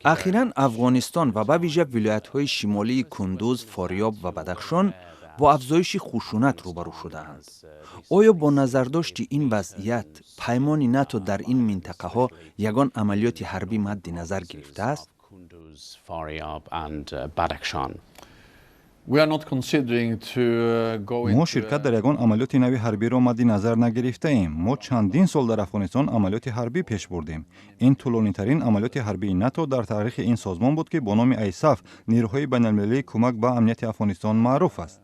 اخیراً افغانستان و به ویژه ولایت‌های شمالی کندوز، فاریاب و بدخشان با افزایش خشونت روبرو شده‌اند. آیا با نظرداشت این وضعیت پیمان ناتو در این منطقه ها یگان عملیات حربی مد نظر گرفته است؟ ما شرکت در یگان عملیات نوی حربی را مد نظر نگرفته ایم. ما چندین سال در افغانستان عملیات حربی پیش بردیم. این طولانی ترین عملیات حربی ناتو در تاریخ این سازمان بود که با نام ایساف، نیروهای بین المللی کمک به امنیت افغانستان معروف است.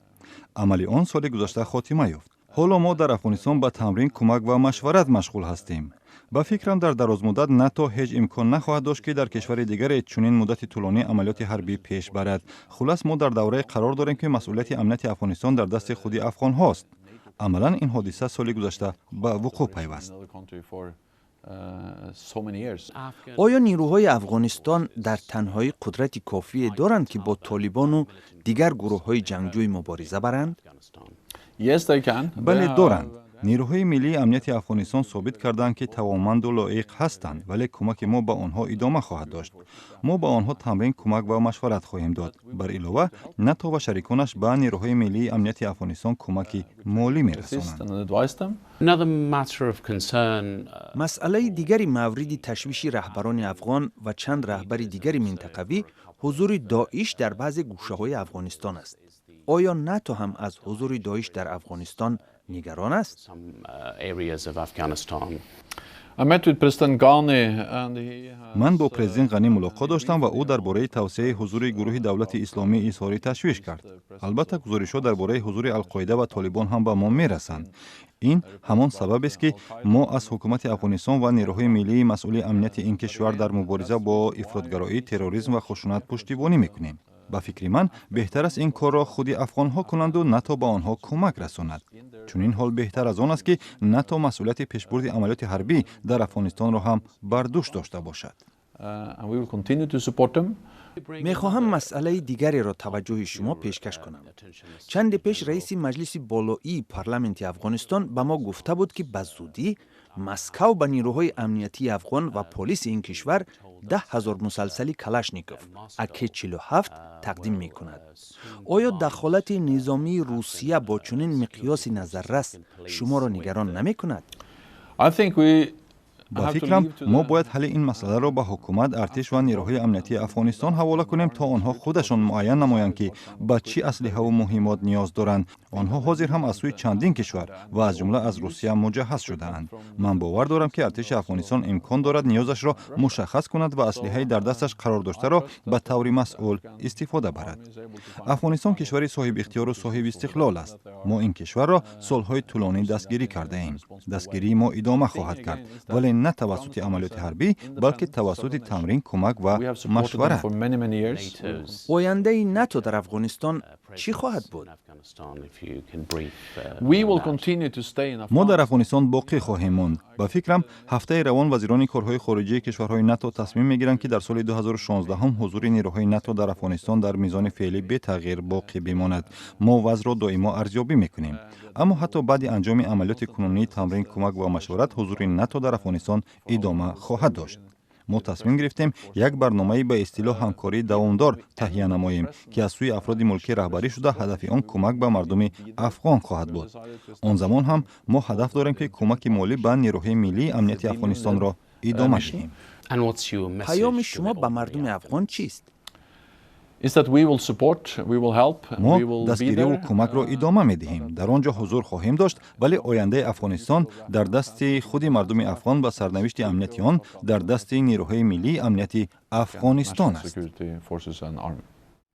عمل آن سال گذشته خاتمه یافت. حالا ما در افغانستان به تمرین، کمک و مشورت مشغول هستیم. با فکرم در دراز مدت ناتو هیچ امکان نخواهد داشت که در کشور دیگر چنین مدت طولانی عملیات حربی پیش برد. خلاص ما در دوره قرار داریم که مسئولیت امنیت افغانستان در دست خود افغان هاست. عملا این حادثه سال گذشته به وقوع پیوست. آیا نیروهای افغانستان در تنهایی قدرت کافی دارند که با طالبان و دیگر گروه‌های جنگجوی مبارزه برند؟ بله دارند. نیروهای ملی امنیت افغانستان ثابت کردند که توانمند و لایق هستند، ولی کمک ما به آنها ادامه خواهد داشت. ما به آنها تمرین، کمک و مشورت خواهیم داد. بر علاوه ناتو و شریکانش به نیروهای ملی امنیت افغانستان کمک مالی می‌رسانند. مسئله دیگری مورد تشویش رهبران افغان و چند رهبر دیگر منطقوی حضور داعش در بعض گوشه‌های افغانستان است. آیا ناتو هم از حضور داعش در افغانستان نگران است؟ من با پرزیدنت غنی ملاقات داشتم و او درباره توسعه حضور گروه دولت اسلامی اظهار تشویش کرد. البته گزارش‌ها درباره حضور القاعده و طالبان هم به ما میرسند. این همان سبب است که ما از حکومت افغانستان و نیروهای ملی مسئول امنیت این کشور در مبارزه با افراطگرایی، تروریسم و خشونت پشتیبانی میکنیم. با فکر من بهتر است این کار را خود افغان ها کنند و ناتو با آنها کمک رساند. چون این حال بهتر از آن است که ناتو مسئولیت پیشبرد عملیات حربی در افغانستان را هم بر دوش داشته باشد. میخواهم مسئله دیگری را توجه شما پیشکش کنم. چند پیش رئیس مجلس بالایی پارلمانت افغانستان به ما گفته بود که به زودی مسکو به نیروهای امنیتی افغان و پلیس این کشور 10,000 مسلسل کلاشنیکوف AK-47 تقدیم می کند. آیا دخالت نظامی روسیه با چنین مقیاس نظررس شما را نگران نمی کند؟ با فکرم ما باید حل این مسئله را به حکومت، ارتش و نیروهای امنیتی افغانستان حواله کنیم تا آنها خودشان معین نمایند که به چی اسلحه و مهمات نیاز دارند. آنها حاضر هم از سوی چندین کشور و از جمله از روسیه مجهز شده‌اند. من باور دارم که ارتش افغانستان امکان دارد نیازش را مشخص کند و اسلحه در دستش قرار داشته را به طور مسئول استفاده برد. افغانستان کشوری صاحب اختیار و صاحب استقلال است. ما این کشور را سالهای طولانی دستگیری کرده ایم. دستگیری ما ادامه خواهد کرد، ولی نه توسط عملیات حربی بلکه توسط تمرین، کمک و مشورت. آینده ناتو در افغانستان چی خواهد بود؟ ما در افغانستان باقی خواهیم ماند. با فکرم هفته روان وزیران کارهای خارجی کشورهای ناتو تصمیم میگیرند که در سال 2016 هم حضور نیروهای ناتو در افغانستان در میزان فعلی به تغییر باقی بماند. ما وضع را دائما ارزیابی میکنیم. اما حتی بعد انجام عملیات کنونی، تمرین، کمک و مشورت، حضور ناتو در افغانستان ادامه خواهد داشت. ما تصمیم گرفتیم یک برنامه به اصطلاح همکاری دوامدار تهیه نماییم که از سوی افراد ملکی رهبری شده. هدف آن کمک به مردم افغان خواهد بود. آن زمان هم ما هدف داریم که کمک مالی به نیروهای ملی امنیت افغانستان را ادامه دهیم. پیام شما به مردم افغان چیست؟ ما دستگیری و کمک را ادامه می دهیم. در آنجا حضور خواهیم داشت، ولی آینده افغانستان در دست خود مردم افغان و سرنوشت امنیتی آن در دست نیروهای ملی امنیتی افغانستان است.